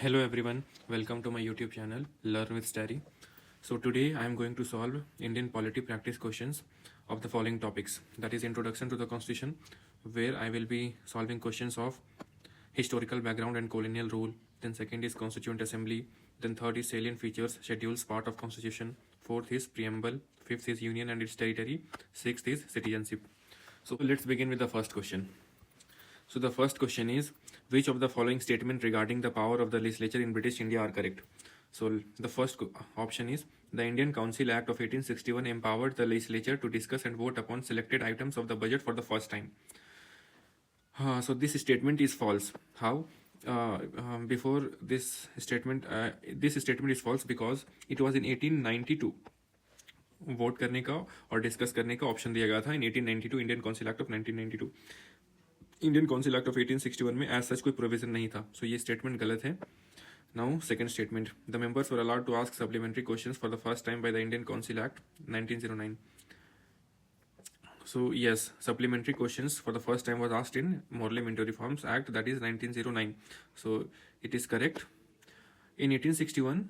Hello everyone, welcome to my YouTube channel Learn with Stary. So today I am going to solve Indian polity practice questions of the following topics. That is introduction to the constitution, where I will be solving questions of historical background and colonial rule. Then second is constituent assembly. Then third is salient features, schedules, part of constitution. Fourth is preamble. Fifth is union and its territory. Sixth is citizenship. So let's begin with the first question. So the first question is, which of the following statement regarding the power of the legislature in British India are correct? So the first option is, the Indian Council Act of 1861 empowered the legislature to discuss and vote upon selected items of the budget for the first time. So this statement is false. How? Before this statement is false because it was in 1892 vote करने का और discuss करने का option दिया गया था इन 1892 Indian council act of 1992. Indian council act of 1861 में as such कोई प्रोविजन नहीं था. सो ये स्टेटमेंट गलत है. Now second statement, the members were allowed to ask supplementary questions for the first time by the Indian council act 1909. So yes, supplementary questions for the first time was asked in Morley Minto Reforms Act, that is 1909. So it is correct. In 1861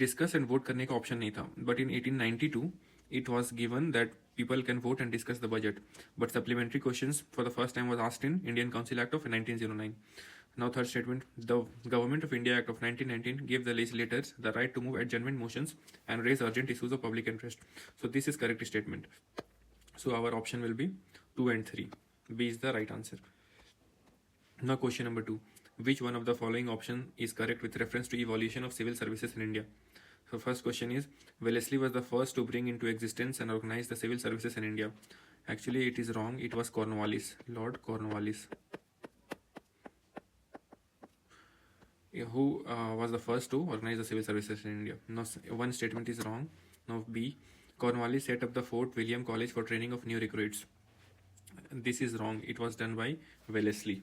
discuss and vote करने का option नहीं था, but in 1892 it was given that people can vote and discuss the budget, but supplementary questions for the first time was asked in Indian Council Act of 1909. Now third statement, the Government of India Act of 1919 gave the legislators the right to move adjournment motions and raise urgent issues of public interest. So this is correct statement. So our option will be 2 and 3. B is the right answer. Now question number 2, which one of the following option is correct with reference to evolution of civil services in India? So first question is, Wellesley was the first to bring into existence and organize the civil services in India. Actually it is wrong, it was Cornwallis, Lord Cornwallis, who was the first to organize the civil services in India. Now one statement is wrong. Now B, Cornwallis set up the Fort William College for training of new recruits. This is wrong, it was done by Wellesley,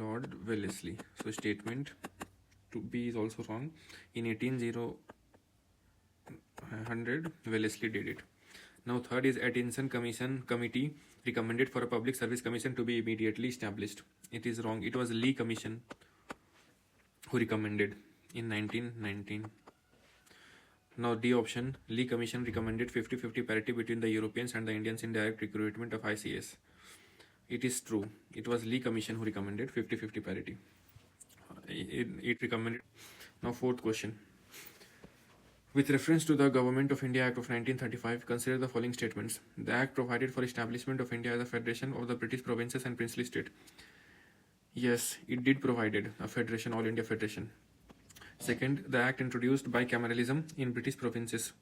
Lord Wellesley. So statement to B is also wrong. In 1800 Wellesley did it. Now third is Atkinson Committee recommended for a public service commission to be immediately established. It is wrong, it was Lee Commission who recommended in 1919. Now D option, Lee Commission recommended 50-50 parity between the Europeans and the Indians in direct recruitment of ICS. It is true, it was Lee Commission who recommended 50-50 parity. It recommended. Now fourth question, with reference to the Government of India Act of 1935, consider the following statements. The Act provided for establishment of India as a federation of the British provinces and princely state. Yes, it did provided a federation, all India federation. Second, the Act introduced bicameralism in British provinces.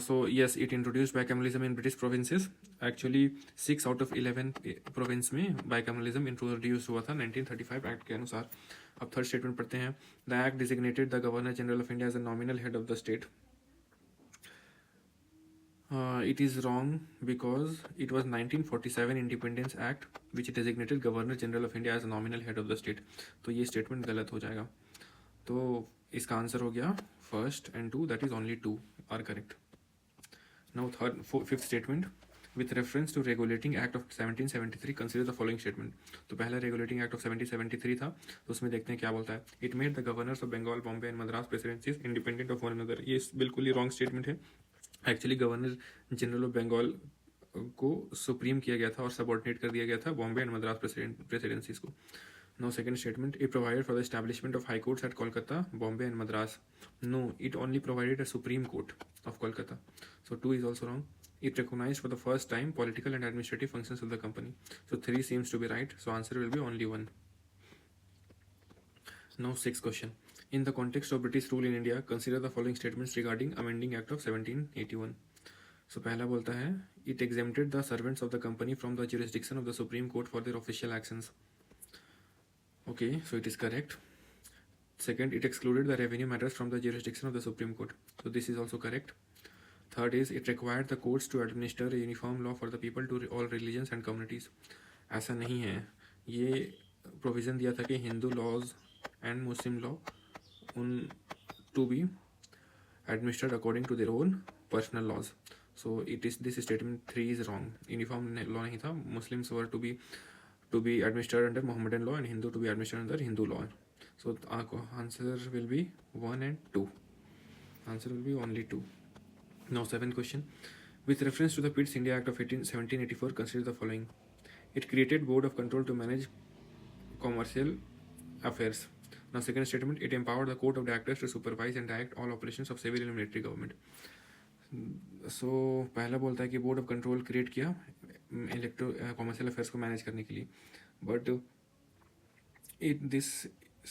So yes, it introduced bicameralism in British provinces. Actually 6 out of 11 province में bicameralism introduced हुआ था 1935 act के अनुसार. अब third statement पढ़ते हैं. The Act designated the Governor General of India as a nominal head of the state. It is wrong because it was 1947 Independence Act which designated Governor General of India as a nominal head of the state. तो ये statement गलत हो जाएगा. तो इसका answer हो गया first and 2, that is only 2 are correct. Now fifth statement, with reference to regulating act of 1773 consider the following statement. तो पहला रेगुलेटिंग एक्ट ऑफ 1773 था, तो उसमें देखते हैं क्या बोलता है. It made the governors of Bengal, Bombay and Madras presidencies independent of one another. ये बिल्कुल ही रॉन्ग स्टेटमेंट है. Actually governor general of Bengal को सुप्रीम किया गया था और सबऑर्डिनेट कर दिया गया था बॉम्बे एंड मद्रास प्रेसिडेंसीज को. Now second statement, it provided for the establishment of high courts at Kolkata, Bombay and Madras. No, it only provided a Supreme Court of Kolkata. So 2 is also wrong. It recognized for the first time political and administrative functions of the company. So 3 seems to be right. So answer will be only 1. Now sixth question. In the context of British rule in India, consider the following statements regarding amending Act of 1781. So पहला बोलता है, it exempted the servants of the company from the jurisdiction of the Supreme Court for their official actions. Okay, so it is correct. Second, it excluded the revenue matters from the jurisdiction of the Supreme Court. So this is also correct. Third is, it required the courts to administer a uniform law for the people to all religions and communities. ऐसा नहीं है. ये provision दिया था कि Hindu laws and Muslim law उन to be administered according to their own personal laws. So it is, this statement 3 is wrong. Uniform law नहीं था. Muslims were to be to be administered under Mohammedan law and Hindu to be administered under Hindu law. So our answer will be 1 and 2. Answer will be only 2. Now 7th question. With reference to the Pitt's India Act of 1784, consider the following. It created Board of Control to manage commercial affairs. Now second statement, it empowered the Court of Directors to supervise and direct all operations of civil and military government. So पहला बोलता है कि board of control create किया commercial affairs को manage करने के लिए, but this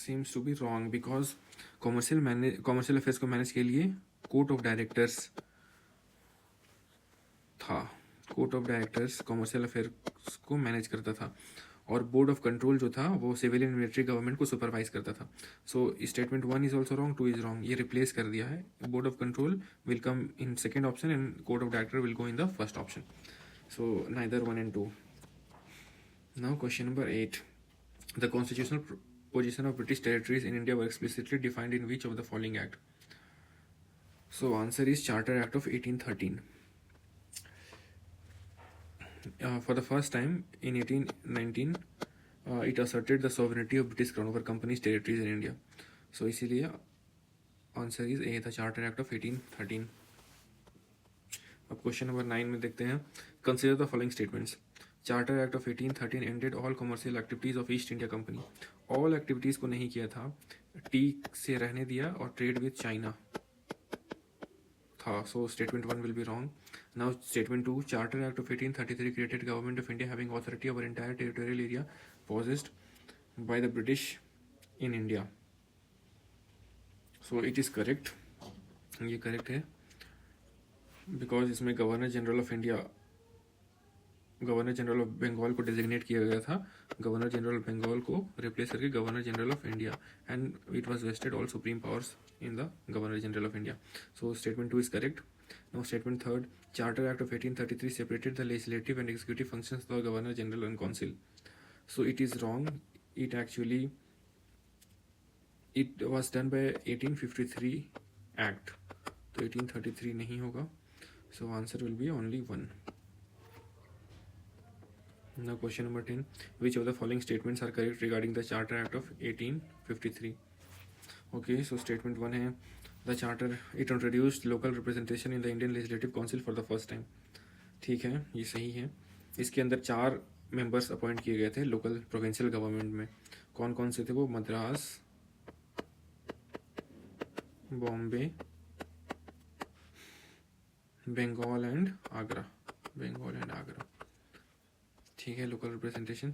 seems to be wrong because commercial affairs को मैनेज के लिए कोर्ट ऑफ डायरेक्टर्स था. Court of directors commercial affairs को मैनेज करता था और बोर्ड ऑफ कंट्रोल जो था वो सिविल एंड मिलिट्री गवर्नमेंट को सुपरवाइज करता था. So statement 1 is also wrong, 2 is wrong. ये रिप्लेस कर दिया है. Board of control will come in second option and court of director will go in the first option. So neither 1 and 2. Now question number 8. The constitutional position of British territories in India were explicitly defined in which of the following act? So answer is Charter Act of 1813. For the first time in 1819 it asserted the sovereignty of British Crown over companies territories in India. So इसीलिए answer is a, the charter act of 1813. अब question number 9 में देखते हैं. Consider the following statements. Charter act of 1813 ended all commercial activities of east India company. All activities को नहीं किया था, T से रहने दिया और ट्रेड विद चाइना था. So statement 1 will be wrong. Now statement 2. Charter act of 1833 created government of India having authority over entire territorial area possessed by the British in India. So it is correct. ये correct है because इसमें governor general of India, governor general of Bengal को designate किया गया था. Governor general of Bengal को replace करके governor general of India, and it was vested all supreme powers in the Governor General of India. So statement 2 is correct. Now statement 3. Charter Act of 1833 separated the legislative and executive functions of the Governor General and Council. So it is wrong. It was done by 1853 Act. तो 1833 नहीं होगा. So answer will be only 1. Now question number 10. Which of the following statements are correct regarding the Charter Act of 1853? Okay, so statement 1 है the charter it introduced local representation in the Indian Legislative Council for the first time. ठीक है, ये सही है. इसके अंदर 4 members appoint किए गए थे लोकल प्रोविंशियल गवर्नमेंट में. कौन कौन से थे वो? मद्रास, बॉम्बे, बंगाल एंड आगरा. ठीक है, लोकल रिप्रेजेंटेशन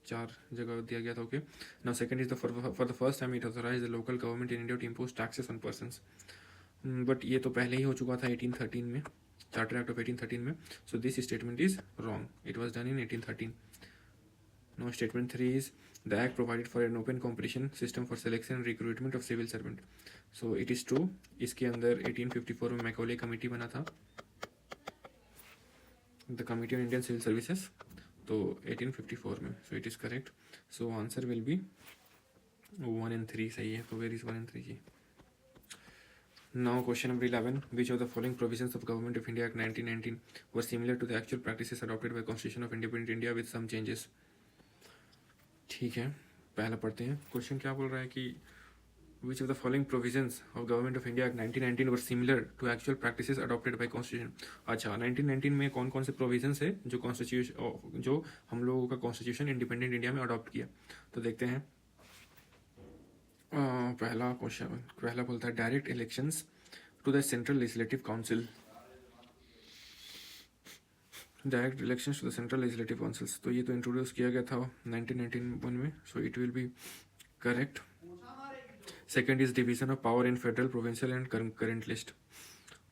4 जगह दिया गया था. Okay. Now second is the for the first time it authorise the local government in India to impose taxes on persons. But ये तो पहले ही हो चुका था 1813 में, चार्टर एक्ट ऑफ 1813 में. So this statement is wrong. It was done in 1813. Now statement 3 is the act provided for an open competition system for selection and recruitment of civil servant. So it is true. इसके अंदर 1854 में Macaulay committee बना था, the committee on Indian civil services, तो 1854 में. So it is correct. So answer will be 1 and 3 सही है. तो वेर इज 1 and 3 जी. Now question number 11. Which of the following provisions of government of India act 1919 were similar to the actual practices adopted by constitution of independent India with some changes. ठीक है, पहला पढ़ते हैं. Question क्या बोल रहा है कि which of the following provisions of Government of India Act 1919 were similar to actual practices adopted by Constitution. अच्छा, 1919 में कौन कौन से प्रोविजंस है जो कॉन्स्टिट्यूशन, जो हम लोगों का कॉन्स्टिट्यूशन इंडिपेंडेंट इंडिया में अडॉप्ट किया. तो देखते हैं. पहला क्वेश्चन, पहला बोलता है direct elections to the central legislative council. Direct elections to the central legislative councils, तो ये तो इंट्रोड्यूस किया गया था 1991 में. So it will be correct. Second is division of power in federal, provincial and concurrent list.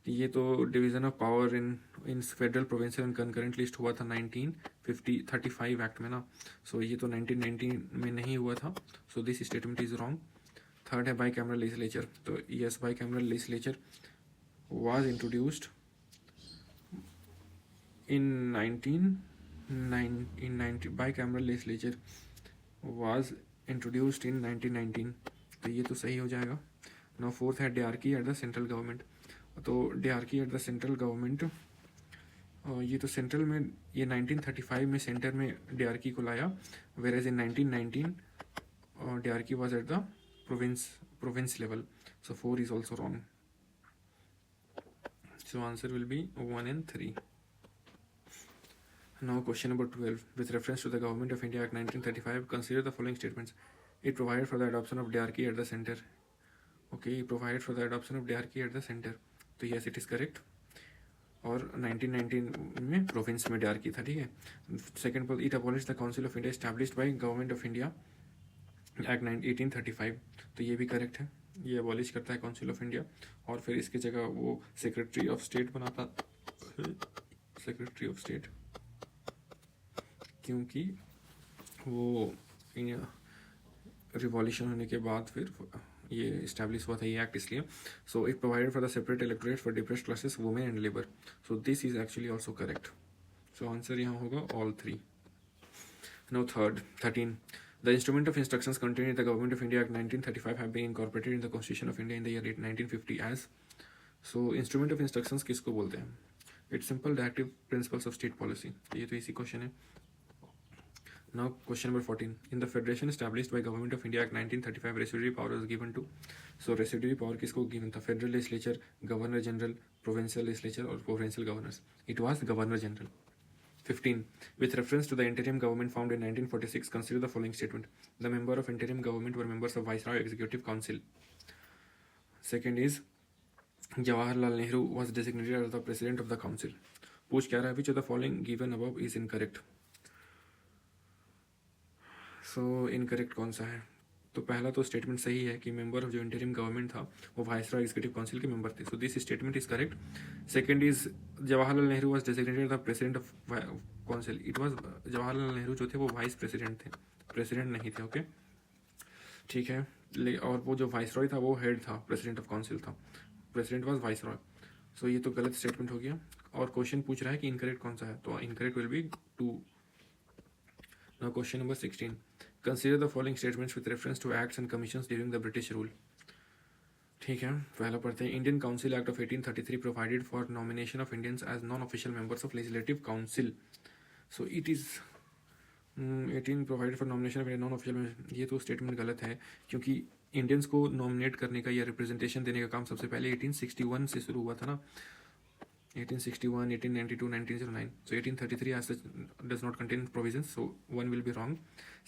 ये तो division of power in federal, provincial and concurrent list हुआ था 1935 एक्ट में ना. सो ये तो 1919 में नहीं हुआ था. सो this statement is wrong. Third है बाई कैमरल लेजिस्लेचर. तो yes, by cameral legislature was introduced in 1919. By cameral legislature was introduced in 1919. तो ये तो सही हो जाएगा. नाउ फोर्थ है डियार्की एट द सेंट्रल गवर्नमेंट. तो डियार्की एट द सेंट्रल गवर्नमेंट ये तो सेंट्रल में, ये 1935 में सेंटर में DRK को लाया, whereas in 1919 DRK was at the province level. So 4 is also wrong. So answer will be 1 and 3. Now question number 12. With reference to the Government of India Act 1935, consider the following statements. It provided for the adoption of DRK at the center. Okay, it provided for the adoption of DRK at the center. तो yes, it is correct. और 1919 में province में DRK था, ठीक है. Second पर it abolish the council of India established by government of India act 1835. तो ये भी करेक्ट है, ये अबॉलिश करता है काउंसिल ऑफ इंडिया और फिर इसकी जगह वो सेक्रेटरी ऑफ स्टेट बनाता है, सेक्रेटरी ऑफ स्टेट, क्योंकि वो रिवॉल्यूशन होने के बाद फिर ये इस्टेब्लिश हुआ था ये एक्ट, इसलिए. So it provided for the separate electorate for depressed classes, women and labour. So this is actually also correct. So answer यहाँ होगा all 3. Now 13. The instrument of instructions contained in the Government of India Act 1935 have been incorporated in the Constitution of India in the year 1950 as. So instrument of instructions किसको बोलते हैं? It's simple directive principles of state policy. ये तो इसी question है. Now question number 14. In the federation established by Government of India Act 1935, residuary power was given to. So residuary power किसको given था? Federal legislature, Governor General, provincial legislature और provincial governors. It was Governor General. 15. With reference to the interim government formed in 1946, consider the following statement. The member of interim government were members of Viceroy Executive Council. Second is, Jawaharlal Nehru was designated as the president of the council. पूछ क्या रहा है? Which of the following given above is incorrect? So incorrect कौन सा है? तो पहला तो स्टेटमेंट सही है कि मेंबर ऑफ जो इंटरिम गवर्नमेंट था वो वाइसरॉय एग्जीक्यूटिव काउंसिल के मेंबर थे. सो this statement is correct. Second is Jawaharlal Nehru was designated the president of council. It was Jawaharlal Nehru जो थे वो वाइस प्रेसिडेंट थे, प्रेसिडेंट नहीं थे. ओके, ठीक है. और वो जो वाइसरॉय था वो हेड था, प्रेसिडेंट ऑफ काउंसिल था. President was viceroy. सो ये तो गलत स्टेटमेंट हो गया. और क्वेश्चन पूछ रहा है कि इनकरेक्ट कौन सा है, तो incorrect will be 2. Now question number 16. Consider the following statements with reference to acts and commissions during the British rule. ठीक है, पहला पढ़ते हैं. Indian council act of 1833 provided for nomination of Indians as non official members of legislative council. So it is 18 provided for nomination of non official. ये तो statement गलत है, क्योंकि इंडियंस को नॉमिनेट करने का या रिप्रेजेंटेशन देने का काम सबसे पहले 1861 से शुरू हुआ था ना. 1861, 1892, 1909. So 1833 as such does not contain provisions, so one will be wrong.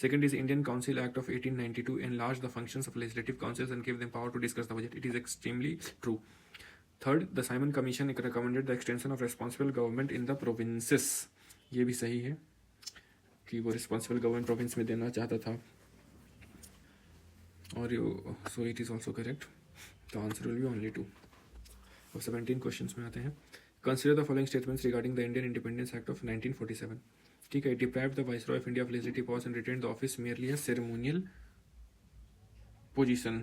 Second is Indian Council Act of 1892 enlarged the functions of legislative councils and gave them power to discuss the budget. It is extremely true. Third, the Simon Commission recommended the extension of responsible government in the provinces. ये भी सही है कि वो responsible government province में देना चाहता था, और so it is also correct. The answer will be only 2. अब 17 क्वेश्चंस में आते हैं. Consider the following statements regarding the Indian Independence Act of 1947. ठीक है, deprived the Viceroy of India of legislative powers and retained the office merely as ceremonial position.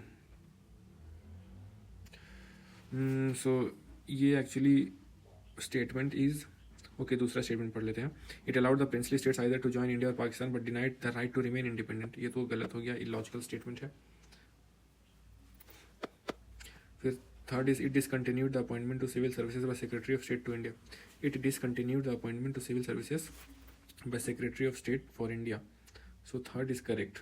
So ये actually statement is okay. दूसरा statement पढ़ लेते हैं. It allowed the princely states either to join India or Pakistan but denied the right to remain independent. ये तो गलत हो गया, illogical statement है. फिर third is it discontinued the appointment to civil services by Secretary of State to India. It discontinued the appointment to civil services by Secretary of State for India. So third is correct.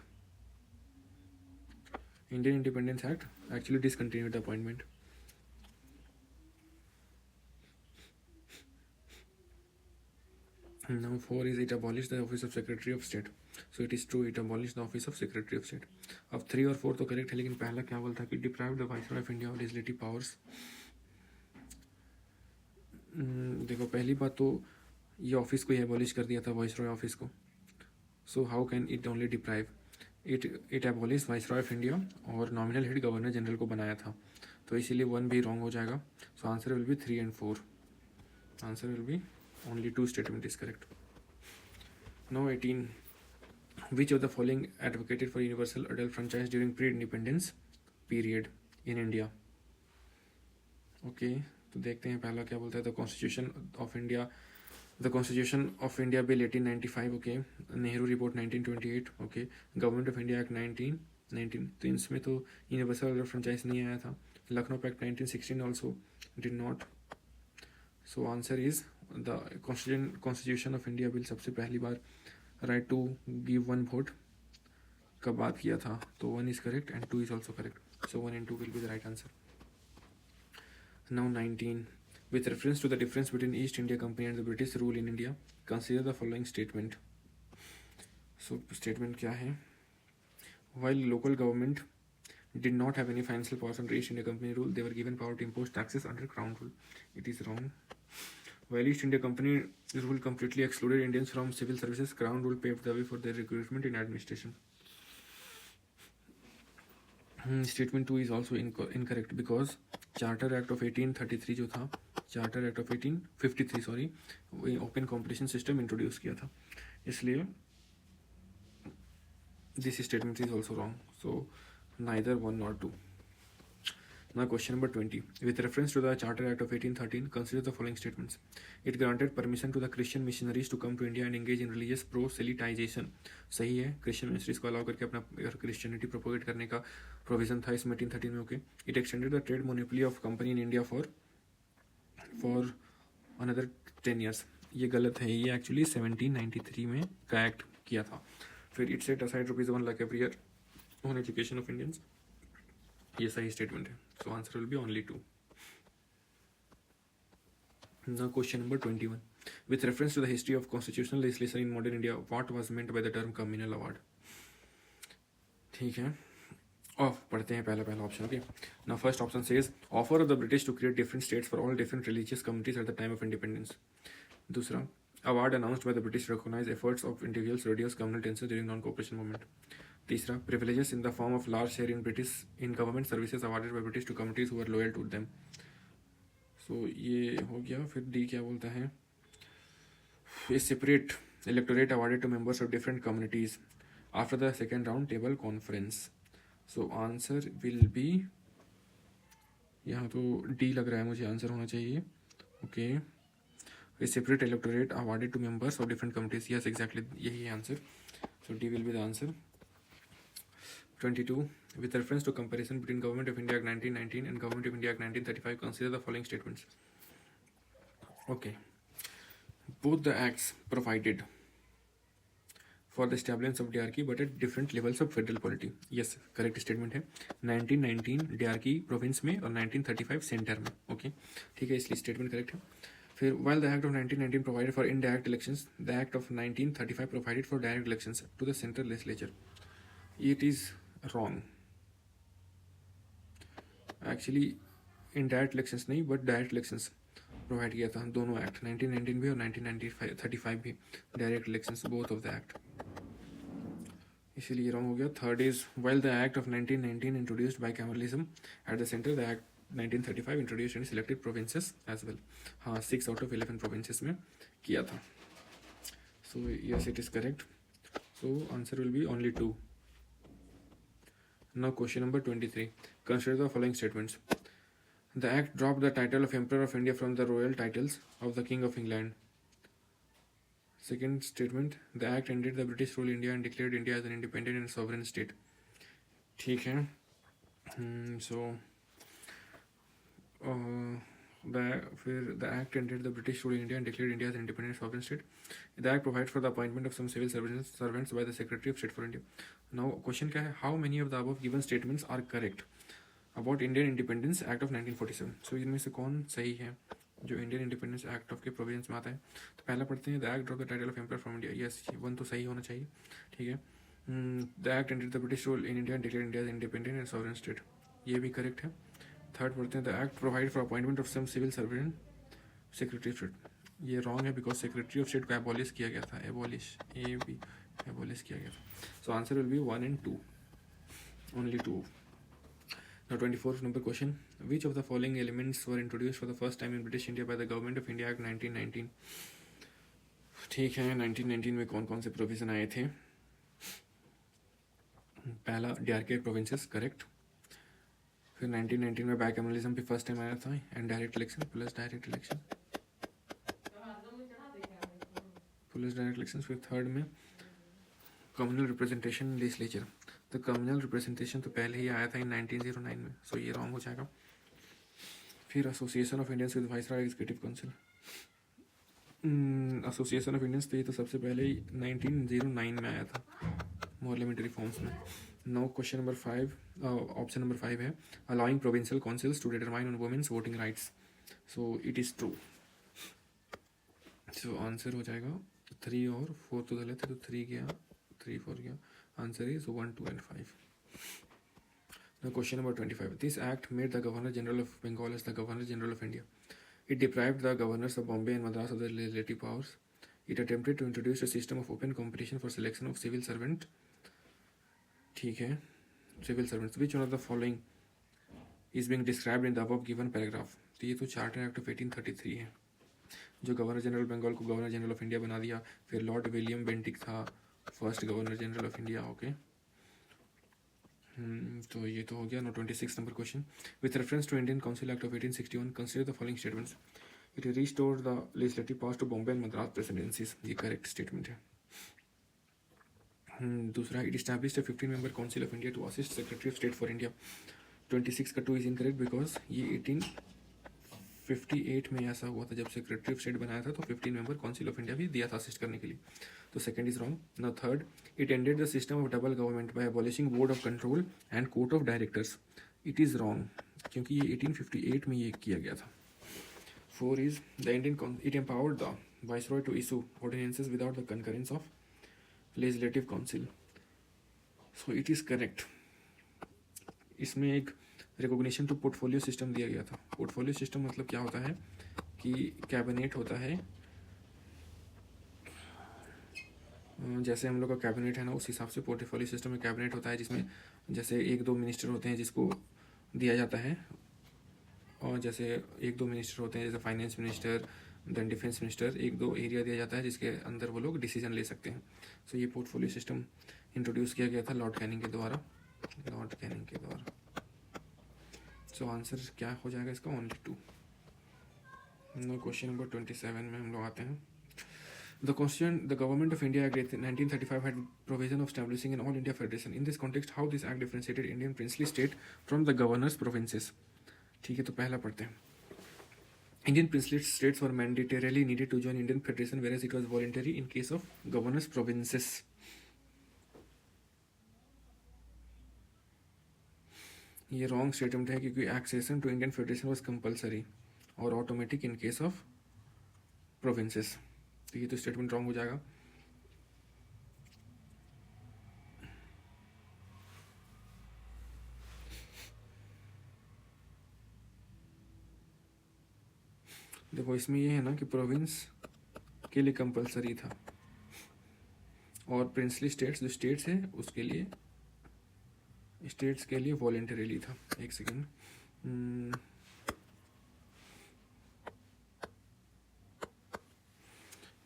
Indian Independence Act actually discontinued the appointment. Now 4 is it abolished the office of Secretary of State. So it is true, it abolished the office of Secretary of State. अब 3 और 4 तो correct है, लेकिन पहला क्या बोलता है कि deprived the viceroy of India of legislative powers. देखो, पहली बात तो ये ऑफिस को ही एबॉलिश कर दिया था, वाइसरॉय ऑफिस को. So how can it only deprive? It abolish viceroy of India और नॉमिनल हेड गवर्नर जनरल को बनाया था, तो इसीलिए 1 भी रॉन्ग हो जाएगा. सो answer will B 3 and 4. Answer will B only 2 statement is correct. Now 18. Which of the following advocated for universal adult franchise during pre-independence period in India? Okay, तो देखते हैं पहला क्या बोलता है. The Constitution of India, the Constitution of India Bill 1895. Okay, Nehru Report 1928. Okay, Government of India Act 1919. तो इसमें तो universal adult franchise नहीं आया था. Lucknow Pact 1916 also did not. So answer is the constitution of India bill सबसे पहली बार right to give one vote कब बात किया था? तो 1 is correct and 2 is also correct. So 1 and 2 will be the right answer. Now 19. With reference to the difference between East India Company and the British rule in India, consider the following statement. So statement क्या है? While local government did not have any financial powers under East India Company rule, they were given power to impose taxes under Crown rule. It is wrong. While East India Company rule completely excluded Indians from civil services, Crown rule paved the way for their recruitment in administration. Statement 2 is also incorrect because Charter Act of 1833 जो था, Charter Act of 1853 sorry, open competition system introduce किया था, इसलिए this statement is also wrong. So neither 1 nor 2. Now question number 20. With reference to the Charter Act of 1813, consider the following statements. It granted permission to the Christian missionaries to come to India and engage in religious proselytization. सही है, Christian missionaries को allow करके अपना Christianity propagate करने का provision था इसमें 1813 में. Okay. It extended the trade monopoly of company in India for another 10 years. ये गलत है, ये एक्चुअली 1793 में का एक्ट किया था. फिर it set aside ₹1 lakh every year on education of Indians. ये सही स्टेटमेंट है. सो answer will B only 2. Now question number 21. With reference to the history of constitutional legislation in modern India, what was meant by the term communal award? ठीक है, of पढ़ते हैं पहला option. Okay. Now first option says offer of the British to create different states for all different religious communities at the time of independence. दूसरा, award announced by the British recognise efforts of individuals reduce communal tension during non cooperation movement. तीसरा, privileges in the form of large share in government services awarded by British to communities who are loyal to them. So ये हो गया. फिर D क्या बोलता है? A separate electorate awarded to members of different communities after the second round table conference. So answer will be, यहाँ तो D लग रहा है मुझे आंसर होना चाहिए. Okay. A separate electorate awarded to members of different communities. Yes exactly यही है answer. So D will be the answer. 22. With reference to comparison between Government of India Act 1919 and Government of India Act 1935, consider the following statements. Okay. Both the acts provided for the establishment of DRK but at different levels of federal polity. Yes, correct statement है. 1919 DRK province में और 1935 centre में. Okay, ठीक है, इसलिए statement correct है. फिर while the Act of 1919 provided for indirect elections, the Act of 1935 provided for direct elections to the central legislature. It is wrong. Actually indirect elections नहीं but direct elections provide किया था. दोनों act 1919 भी और 1935 भी direct elections both of the act, इसीलिए wrong हो गया. Third is well the act of 1919 introduced by cameralism at the centre, the act 1935 introduced in selected provinces as well. हाँ, 6 out of 11 प्रोविंसेस में किया था. So yes it is correct. So answer will B only 2. Now question number 23. Consider the following statements. The act dropped the title of Emperor of India from the royal titles of the King of England. Second statement. The act ended the British rule in India and declared India as an independent and sovereign state. ठीक है. So the act ended the British rule in India and declared India as an independent and sovereign state. The act provides for the appointment of some civil servants by the Secretary of State for India. Now question क्या है? How many of the above given statements are correct about Indian Independence Act of 1947? So इनमें से कौन सही है जो Indian independence act of के provisions में आता है? तो पहला पढ़ते हैं. The act drop the title of emperor from India. Yes, 1 तो सही होना चाहिए. ठीक है. The act ended the British rule in India and declared India as independent and sovereign state. ये भी करेक्ट है. थर्ड पढ़ते हैं. The act provide for appointment of some civil servant secretary of state. ये रॉन्ग है because secretary of state को abolish किया गया था. एबॉलिश किया गया था. सो answer will be 1 and 2. Only 2. Now 24th number question. Which of the following elements were introduced for the first time in British India by the Government of India Act 1919? ठीक है, 1919 में कौन कौन से प्रोविजन आए थे? पहला DRK प्रोविंसेस, करेक्ट. फिर 1919 में बाइकैमरलिज्म भी फर्स्ट टाइम आया था and direct election plus direct election. फिर थर्ड में कम्युनल रिप्रेजेंटेशन लेजिस्लेचर. तो कम्युनल रिप्रेजेंटेशन तो पहले ही आया था इन 1909 में. सो ये रॉन्ग हो जाएगा. फिर association of Indians with viceroy executive council. Association of Indians, तो ये तो सबसे पहले ही 1909 में आया था पार्लियामेंट्री फॉर्म्स में. Now question number 5, option number 5 है allowing provincial councils to determine on women's voting rights. So it is true. So answer हो जाएगा 3 और 4 तो गलत है, तो 3 गया, 3 4 गया. Answer is 1 2 and 5. Now question number 25. This act made the Governor General of Bengal as the Governor General of India. It deprived the governors of Bombay and Madras of their legislative powers. It attempted to introduce a system of open competition for selection of civil servant. ठीक है, civil servants. Which one of the following is being described in the above given paragraph? तो ये तो charter act of 1833 है, जो governor general Bengal को governor general of India बना दिया. फिर लॉर्ड विलियम बेंटिक था first governor general of India. Okay, तो ये तो हो गया. No 26 number question. With reference to Indian council act of 1861 consider the following statements. It restored the legislative powers to Bombay and Madras presidencies. ये correct statement है. दूसरा, it established a 15 member council of India to assist secretary of state for India. 26 का 2 is incorrect because ये 1858 में ऐसा हुआ था जब सेक्रेटरी ऑफ स्टेट बनाया था, तो 15 मेंबर काउंसिल ऑफ इंडिया भी दिया था असिस्ट करने के लिए. तो सेकंड इज रॉन्ग. ना third, it ended the system of double government by abolishing board of control and court of directors. It is wrong क्योंकि ये 1858 में ये किया गया था. 4 is the Indian it empowered the viceroy to issue ordinances without the concurrence of legislative council. So it is correct. इसमें एक recognition to portfolio system दिया गया था. पोर्टफोलियो सिस्टम मतलब क्या होता है कि कैबिनेट होता है, जैसे हम लोग का कैबिनेट है ना, उस हिसाब से पोर्टफोलियो सिस्टम में कैबिनेट होता है, जिसमें जैसे 1-2 मिनिस्टर होते हैं जिसको दिया जाता है, और जैसे 1-2 मिनिस्टर होते हैं जैसे finance minister, then defence minister, 1-2 area दिया जाता है जिसके अंदर वो लोग डिसीजन ले सकते हैं. सो ये पोर्टफोलियो सिस्टम इंट्रोड्यूस किया गया था लॉर्ड कैनिंग के द्वारा. सो आंसर क्या हो जाएगा इसका? ओनली 2. क्वेश्चन नंबर 27 में हम लोग आते हैं. The Government of India Act 1935 had provision of establishing an all-India federation. In this context, how this act differentiated Indian princely state from the governors' provinces? ठीक है, तो पहला पढ़ते हैं. Indian princely states were mandatorily needed to join Indian federation, whereas it was voluntary in case of governors' provinces. ये wrong statement है क्योंकि accession to Indian federation was compulsory और automatic in case of provinces. तो ये तो statement wrong हो जाएगा. देखो इसमें ये है ना कि प्रोविंस के लिए कंपलसरी था और प्रिंसली स्टेट्स जो स्टेट्स है उसके लिए वॉलेंटरीली था. एक सेकेंड,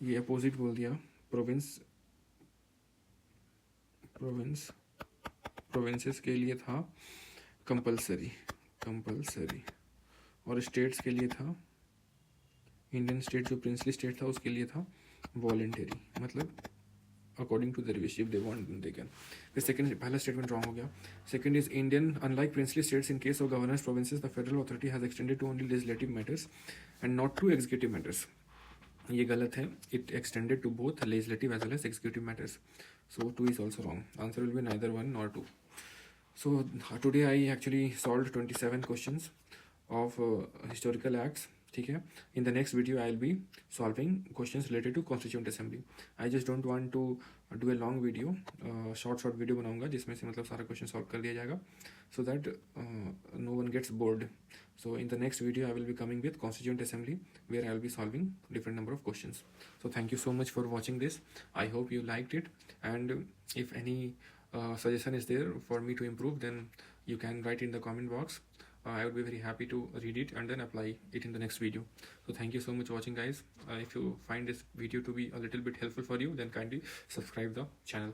ये अपोजिट बोल दिया. प्रोविंसेस के लिए था कंपलसरी और स्टेट्स के लिए था, इंडियन स्टेट जो प्रिंसली स्टेट था उसके लिए था वॉलेंटरी, मतलब according to their wish, if they want they can. फिर सेकंड, पहला स्टेटमेंट रॉन्ग हो गया. Second is Indian unlike princely states in case of governance provinces the federal authority has extended to only legislative matters and not to executive matters. ये गलत है. It extended to both legislative as well as executive matters. So 2 is also wrong. Answer will be neither 1 nor 2. So today I actually solved 27 questions of historical acts. ठीक है. In the next video I will be solving questions related to Constituent Assembly. I just don't want to do a long video. short video बनाऊंगा जिसमें से मतलब सारा question solve कर दिया जाएगा, so that no one gets bored. So in the next video I will be coming with Constituent Assembly, where I will be solving different number of questions. So thank you so much for watching this. I hope you liked it, and if any suggestion is there for me to improve, then you can write in the comment box. I would be very happy to read it and then apply it in the next video. So thank you so much for watching, guys. If you find this video to be a little bit helpful for you, then kindly subscribe the channel.